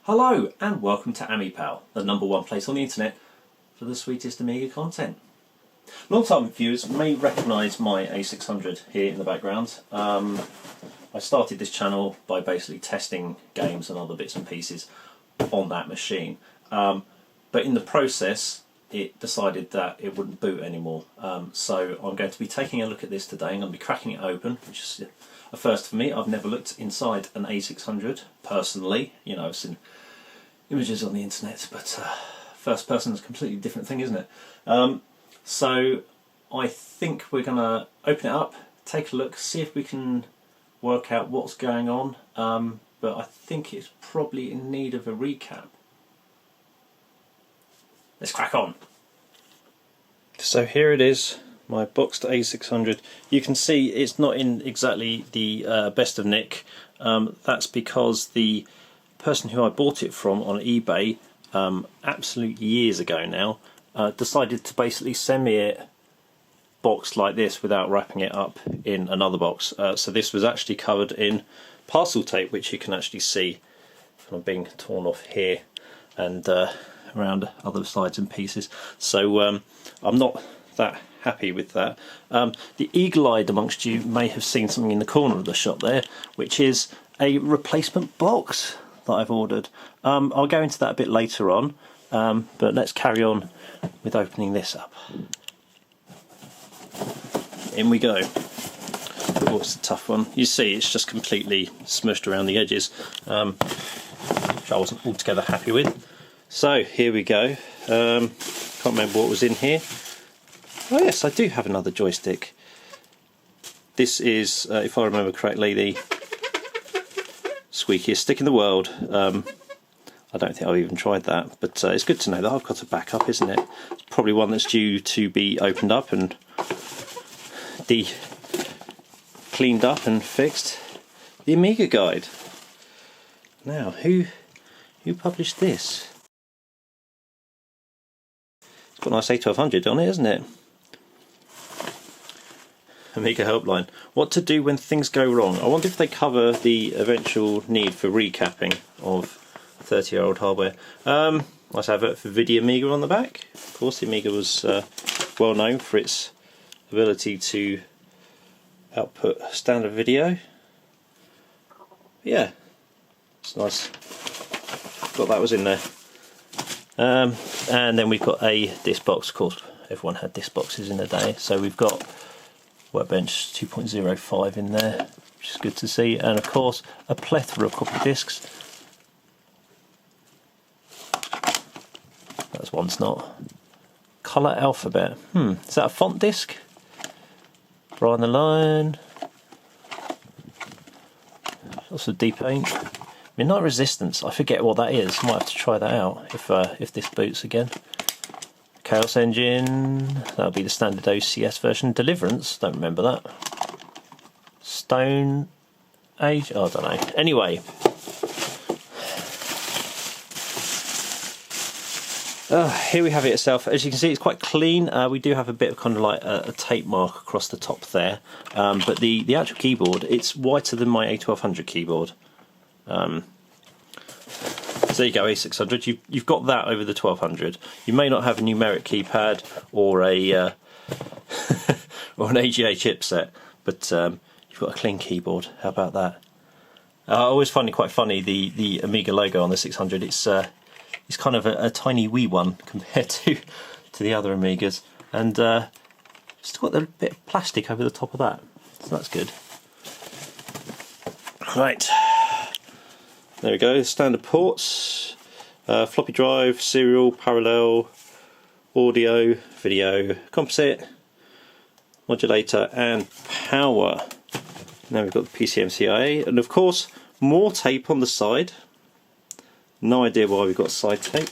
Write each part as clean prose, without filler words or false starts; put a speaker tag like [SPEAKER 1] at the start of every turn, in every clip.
[SPEAKER 1] Hello and welcome to Amipal, the #1 place on the internet for the sweetest Amiga content. Long-time viewers may recognise my A600 here in the background. I started this channel by basically testing games and other bits and pieces on that machine. But in the process it decided that it wouldn't boot anymore. So I'm going to be taking a look at this today. I'm going to be cracking it open, which is a first for me. I've never looked inside an A600 personally. You know, I've seen images on the internet, but first person is a completely different thing, isn't it? So I think we're going to open it up, take a look, see if we can work out what's going on, but I think it's probably in need of a recap. Let's crack on. So here it is, my boxed A600. You can see it's not in exactly the best of nick. That's because the person who I bought it from on eBay absolute years ago now decided to basically send me it boxed like this without wrapping it up in another box. So this was actually covered in parcel tape, which you can actually see kind of being torn off here and around other sides and pieces. So I'm not that happy with that. The eagle-eyed amongst you may have seen something in the corner of the shop there, which is a replacement box that I've ordered. I'll go into that a bit later on, but let's carry on with opening this up. In we go. Oh, it's a tough one. You see it's just completely smushed around the edges, which I wasn't altogether happy with. So here we go. Can't remember what was in here. Oh yes, I do have another joystick. This is, if I remember correctly, the squeakiest stick in the world. I don't think I've even tried that, but it's good to know that I've got a backup, isn't it? It's probably one that's due to be opened up and cleaned up and fixed. The Amiga guide. Now, who published this? It's got a nice A1200 on it, isn't it? Amiga helpline. What to do when things go wrong. I wonder if they cover the eventual need for recapping of 30-year-old hardware. Let's have it for Video Amiga on the back. Of course, the Amiga was well known for its ability to output standard video. Yeah, it's nice. Thought that was in there. And then we've got a disc box. Of course, everyone had disc boxes in the day, so we've got Workbench 2.05 in there, which is good to see, and of course a plethora of copy discs. That's one's not. Colour alphabet. Is that a font disc? Brian the Lion. Also deep ink. Midnight Resistance. I forget what that is. Might have to try that out if this boots again. Chaos Engine, that'll be the standard OCS version. Deliverance, don't remember that. Stone Age, oh, I don't know. Anyway, here we have it itself. As you can see, it's quite clean. We do have a bit of kind of like a tape mark across the top there, but the actual keyboard, it's whiter than my A1200 keyboard. So there you go, A600. You've got that over the 1200. You may not have a numeric keypad or a or an AGA chipset, but you've got a clean keyboard. How about that? I always find it quite funny, the Amiga logo on the 600. It's kind of a tiny wee one compared to the other Amigas, and still got a bit of plastic over the top of that, so that's good. Right. There we go, standard ports, floppy drive, serial, parallel, audio, video, composite, modulator and power. Now we've got the PCMCIA, and of course more tape on the side. No idea why we've got side tape.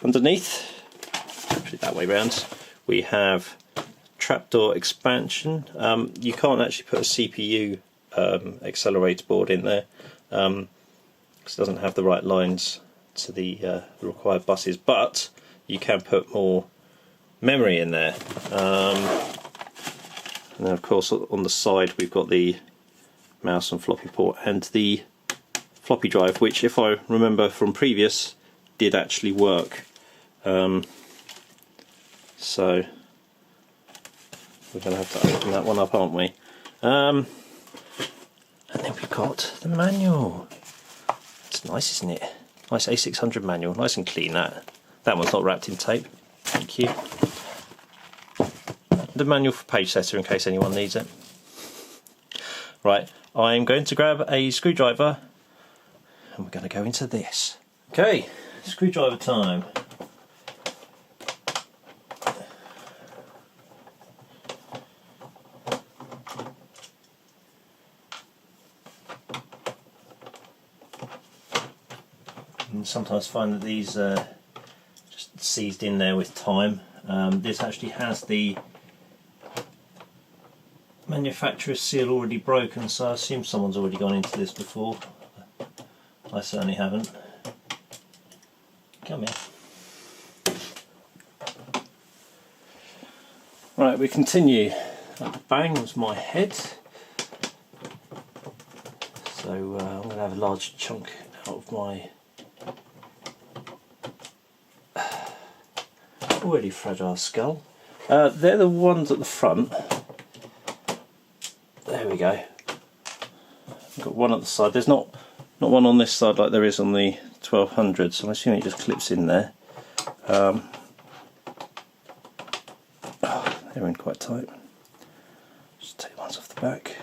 [SPEAKER 1] Underneath, actually that way round, we have trapdoor expansion. You can't actually put a CPU accelerator board in there. It doesn't have the right lines to the required buses, but you can put more memory in there. And then of course on the side we've got the mouse and floppy port and the floppy drive, which, if I remember from previous, did actually work. So we're going to have to open that one up, aren't we? And then we've got the manual. It's nice, isn't it? Nice A600 manual, nice and clean. That one's not wrapped in tape. Thank you. The manual for page setter in case anyone needs it. Right, I'm going to grab a screwdriver and we're going to go into this. Okay, screwdriver time. You sometimes find that these just seized in there with time. This actually has the manufacturer's seal already broken, so I assume someone's already gone into this before. I certainly haven't. Come here. Right, we continue. That bang was my head. So I'm going to have a large chunk out of my already fragile skull. They're the ones at the front. There we go. I've got one at the side. There's not one on this side like there is on the 1200, so I'm assuming it just clips in there. Oh, they're in quite tight. Just take the ones off the back.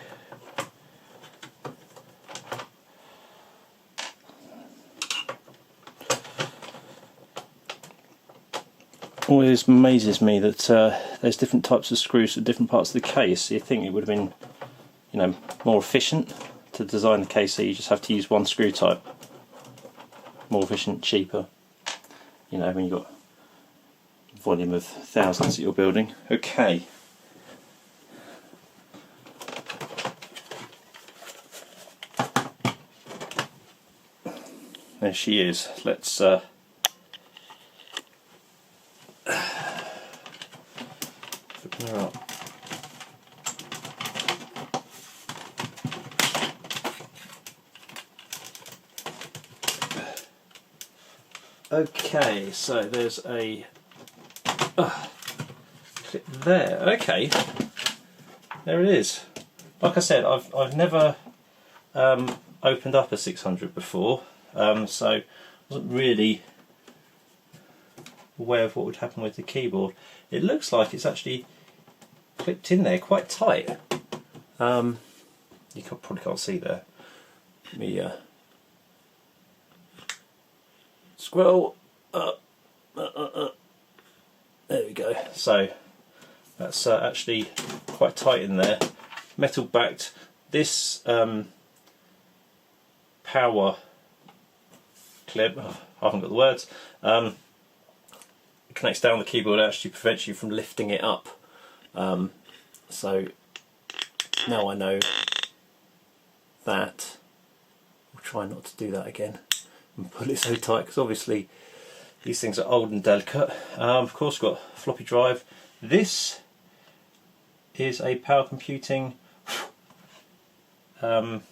[SPEAKER 1] Always amazes me that there's different types of screws for different parts of the case. You think it would have been, you know, more efficient to design the case so you just have to use one screw type. More efficient, cheaper. You know, when you've got a volume of thousands that you're building. Okay. There she is. Let's open her up. Okay, so there's a clip there. Okay, there it is. Like I said, I've never opened up a 600 before, so I wasn't really aware of what would happen with the keyboard. It looks like it's actually clipped in there quite tight. You probably can't see there. Let me scroll up. There we go. So that's actually quite tight in there. Metal backed. This power clip, I haven't got the words, connects down the keyboard, actually prevents you from lifting it up. So now I know that. I'll try not to do that again and pull it so tight, because obviously these things are old and delicate. Of course, we've got a floppy drive. This is a power computing memory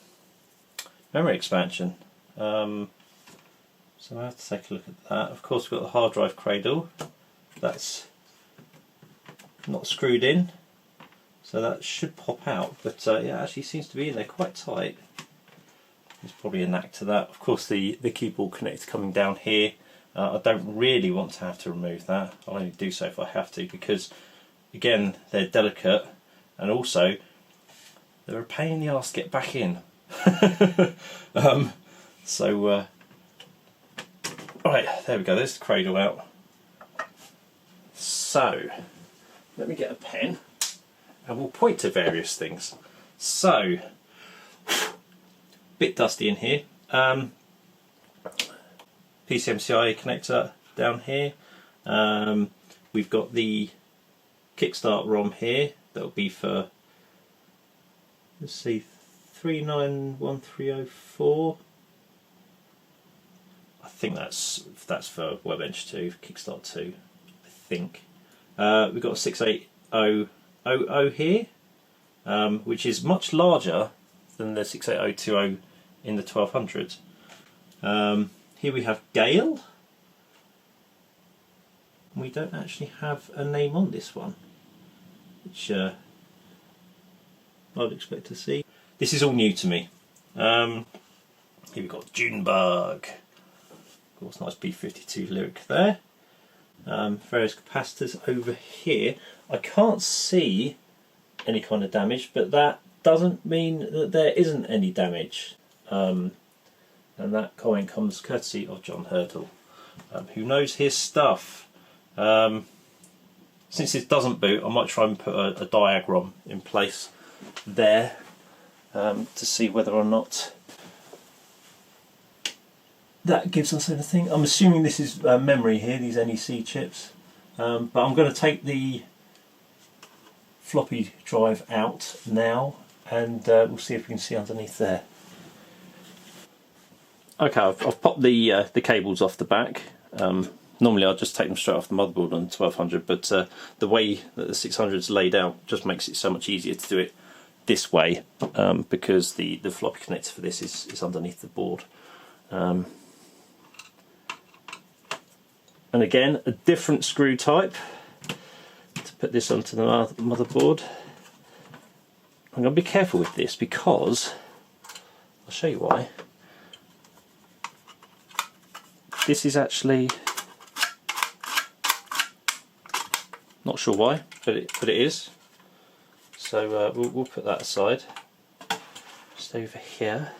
[SPEAKER 1] expansion. So I have to take a look at that. Of course, we've got the hard drive cradle. That's not screwed in, so that should pop out. But yeah, it actually seems to be in there quite tight. There's probably a knack to that. Of course, the keyboard connector coming down here. I don't really want to have to remove that. I'll only do so if I have to, because again, they're delicate, and also they're a pain in the arse to get back in. Right, there we go, there's the cradle out. So, let me get a pen and we'll point to various things. So, bit dusty in here. PCMCIe connector down here. We've got the Kickstart ROM here. That'll be for, let's see, 391304. I think that's for WebEdge 2, Kickstart 2, I think. We've got a 68000 here, which is much larger than the 68020 in the 1200s. Here we have Gale. We don't actually have a name on this one, which I'd expect to see. This is all new to me. Here we've got Junebug. Of course, nice B52 lyric there. Various capacitors over here. I can't see any kind of damage, but that doesn't mean that there isn't any damage. And that comment comes courtesy of John Hurdle, who knows his stuff. Since it doesn't boot, I might try and put a diagram in place there to see whether or not that gives us anything. I'm assuming this is memory here, these NEC chips, but I'm going to take the floppy drive out now, and we'll see if we can see underneath there. Okay, I've popped the cables off the back. Normally I'll just take them straight off the motherboard on the 1200, but the way that the 600 is laid out just makes it so much easier to do it this way, because the floppy connector for this is underneath the board. And again, a different screw type to put this onto the motherboard. I'm going to be careful with this because, I'll show you why. This is actually, not sure why, but it is. So we'll put that aside. Just over here.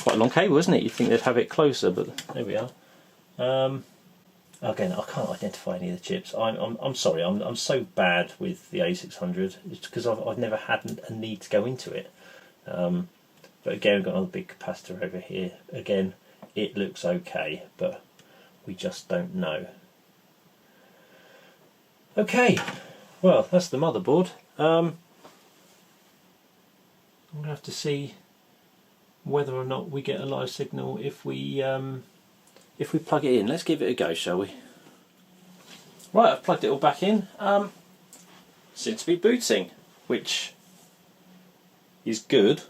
[SPEAKER 1] Quite a long cable, isn't it? You'd think they'd have it closer, but there we are. Again, I can't identify any of the chips. I'm sorry. I'm so bad with the A600. It's because I've never had a need to go into it. But again, we've got another big capacitor over here. Again, it looks okay, but we just don't know. Okay, well, that's the motherboard. I'm gonna have to see whether or not we get a live signal if we plug it in. Let's give it a go, shall we? Right, I've plugged it all back in. Seems to be booting, which is good.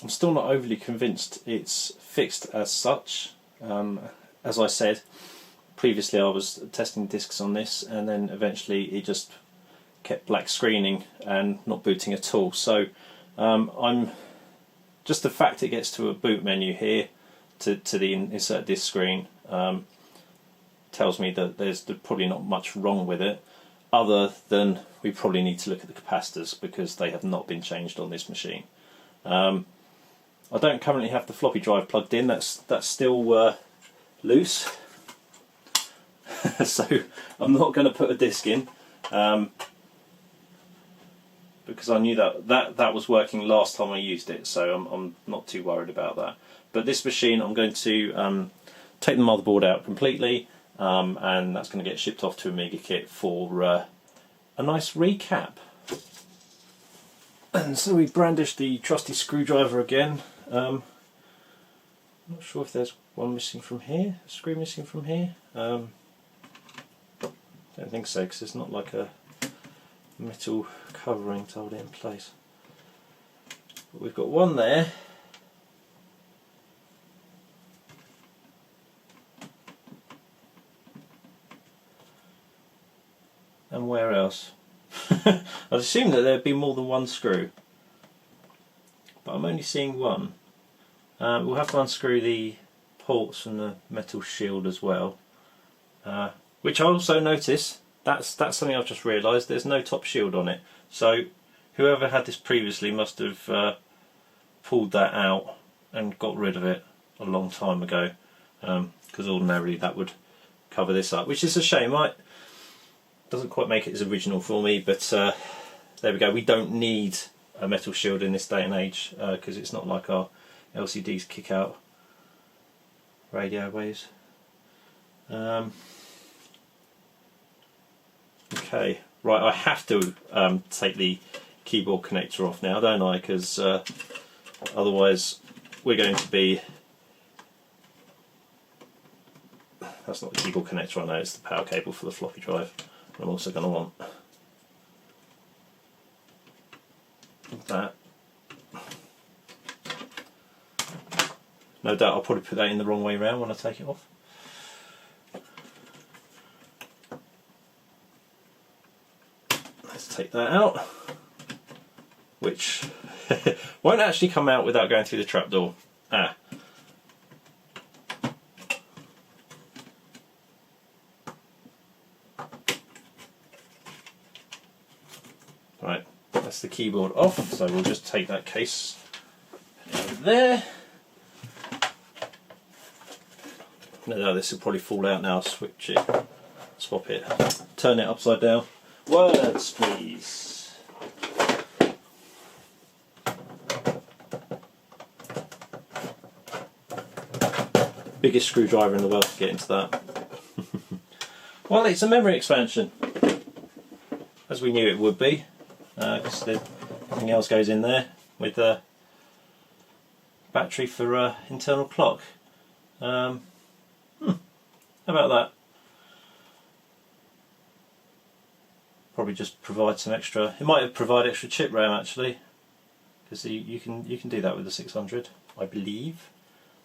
[SPEAKER 1] I'm still not overly convinced it's fixed as such. As I said previously, I was testing discs on this, and then eventually it just kept black screening and not booting at all. So I'm just the fact it gets to a boot menu here to the insert disc screen tells me that there's probably not much wrong with it, other than we probably need to look at the capacitors because they have not been changed on this machine. I don't currently have the floppy drive plugged in. That's still loose, so I'm not going to put a disc in because I knew that was working last time I used it, so I'm not too worried about that. But this machine, I'm going to take the motherboard out completely, and that's going to get shipped off to Amiga Kit for a nice recap. And so we brandish the trusty screwdriver again. I'm not sure if there's one missing from here, a screw missing from here. Don't think so, because it's not like a metal covering to hold it in place. But we've got one there. And where else? I'd assume that there'd be more than one screw, but I'm only seeing one. We'll have to unscrew the ports from the metal shield as well, which I also notice, that's something I've just realised, there's no top shield on it. So whoever had this previously must have pulled that out and got rid of it a long time ago, because ordinarily that would cover this up, which is a shame. Doesn't quite make it as original for me, but there we go. We don't need a metal shield in this day and age because it's not like our LCDs kick out radio waves. Okay, right, I have to take the keyboard connector off now, don't I? Because otherwise we're going to be... That's not the keyboard connector, I know, it's the power cable for the floppy drive. I'm also going to want that. no doubt I'll probably put that in the wrong way around when I take it off. Let's take that out, which won't actually come out without going through the trapdoor. Right, that's the keyboard off, so we'll just take that case over there. No, this will probably fall out now. Switch it, swap it, turn it upside down. Words, please. Biggest screwdriver in the world to get into that. Well, it's a memory expansion, as we knew it would be, because everything else goes in there with a battery for internal clock. How about that? Probably just provide some extra. It might have provided extra chip RAM actually, because you can do that with the 600, I believe.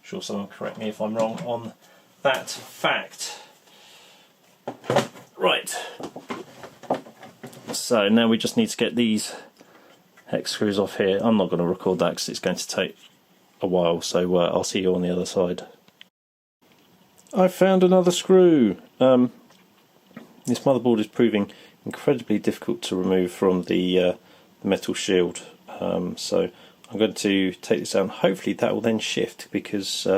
[SPEAKER 1] I'm sure someone will correct me if I'm wrong on that fact. Right. So now we just need to get these hex screws off here. I'm not going to record that because it's going to take a while. So I'll see you on the other side. I found another screw. This motherboard is proving incredibly difficult to remove from the metal shield, so I'm going to take this out and hopefully that will then shift, because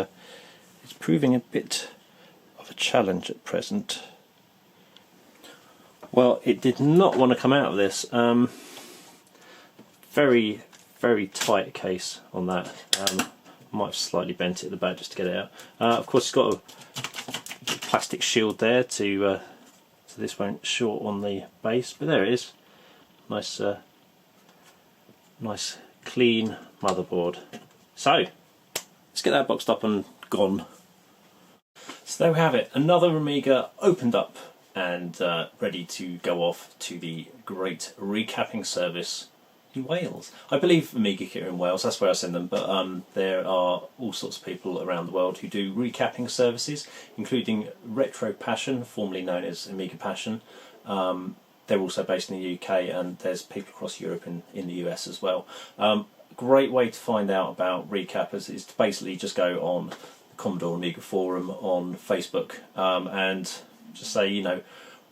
[SPEAKER 1] it's proving a bit of a challenge at present. Well, it did not want to come out of this. Very, very tight case on that. Might have slightly bent it at the back just to get it out. Of course, it's got a plastic shield there to so this won't short on the base, but there it is. Nice, nice clean motherboard. So let's get that boxed up and gone. So there we have it. Another Amiga opened up and ready to go off to the great recapping service in Wales. I believe Amiga Kit are in Wales, that's where I send them, but there are all sorts of people around the world who do recapping services, including Retro Passion, formerly known as Amiga Passion. They're also based in the UK, and there's people across Europe and in the US as well. Great way to find out about recappers is to basically just go on the Commodore Amiga forum on Facebook and just say, you know,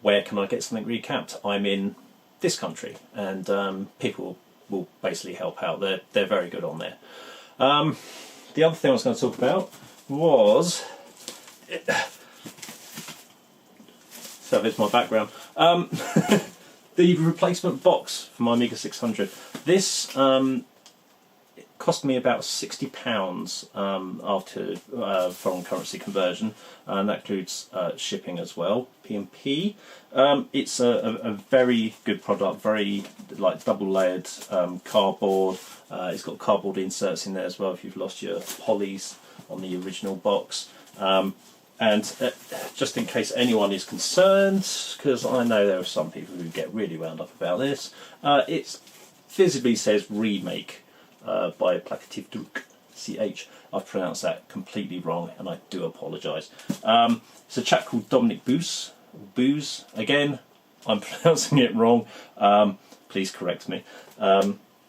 [SPEAKER 1] where can I get something recapped? I'm in this country, and people will basically help out. They're very good on there. The other thing I was going to talk about was so there's my background. The replacement box for my Amiga 600. This it cost me about £60 after foreign currency conversion, and that includes shipping as well, P&P. It's a very good product, very like double layered cardboard. It's got cardboard inserts in there as well if you've lost your polys on the original box. And just in case anyone is concerned, because I know there are some people who get really wound up about this, it visibly says remake by Placative Druk CH. I've pronounced that completely wrong and I do apologise. It's a chap called Dominic Booz. Again, I'm pronouncing it wrong. Please correct me.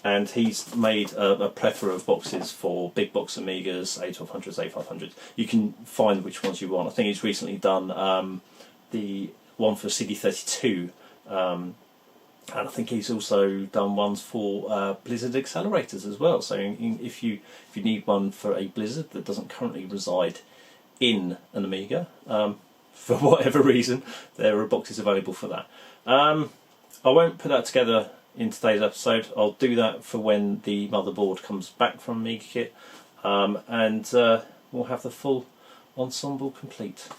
[SPEAKER 1] And he's made a plethora of boxes for big box Amigas, A1200s, A500s. You can find which ones you want. I think he's recently done the one for CD32, and I think he's also done ones for Blizzard accelerators as well. So if you need one for a Blizzard that doesn't currently reside in an Amiga, for whatever reason, there are boxes available for that. I won't put that together in today's episode. I'll do that for when the motherboard comes back from Amiga Kit, and we'll have the full ensemble complete.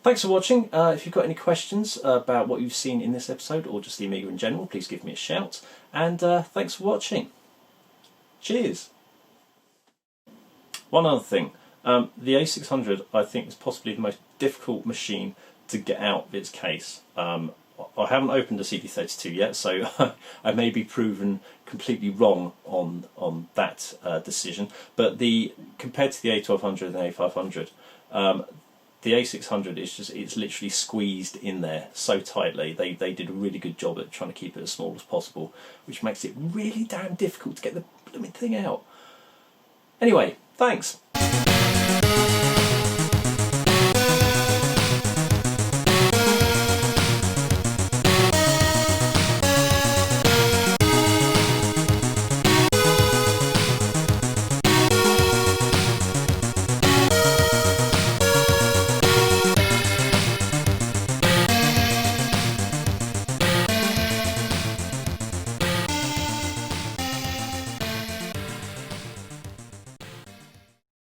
[SPEAKER 1] Thanks for watching. If you've got any questions about what you've seen in this episode or just the Amiga in general, please give me a shout, and thanks for watching. Cheers. One other thing, the A600 I think is possibly the most difficult machine to get out of its case. I haven't opened a CD32 yet, so I may be proven completely wrong on that decision. But compared to the A1200 and the A500, the A600 it's literally squeezed in there so tightly. They did a really good job at trying to keep it as small as possible, which makes it really damn difficult to get the blooming thing out. Anyway, thanks.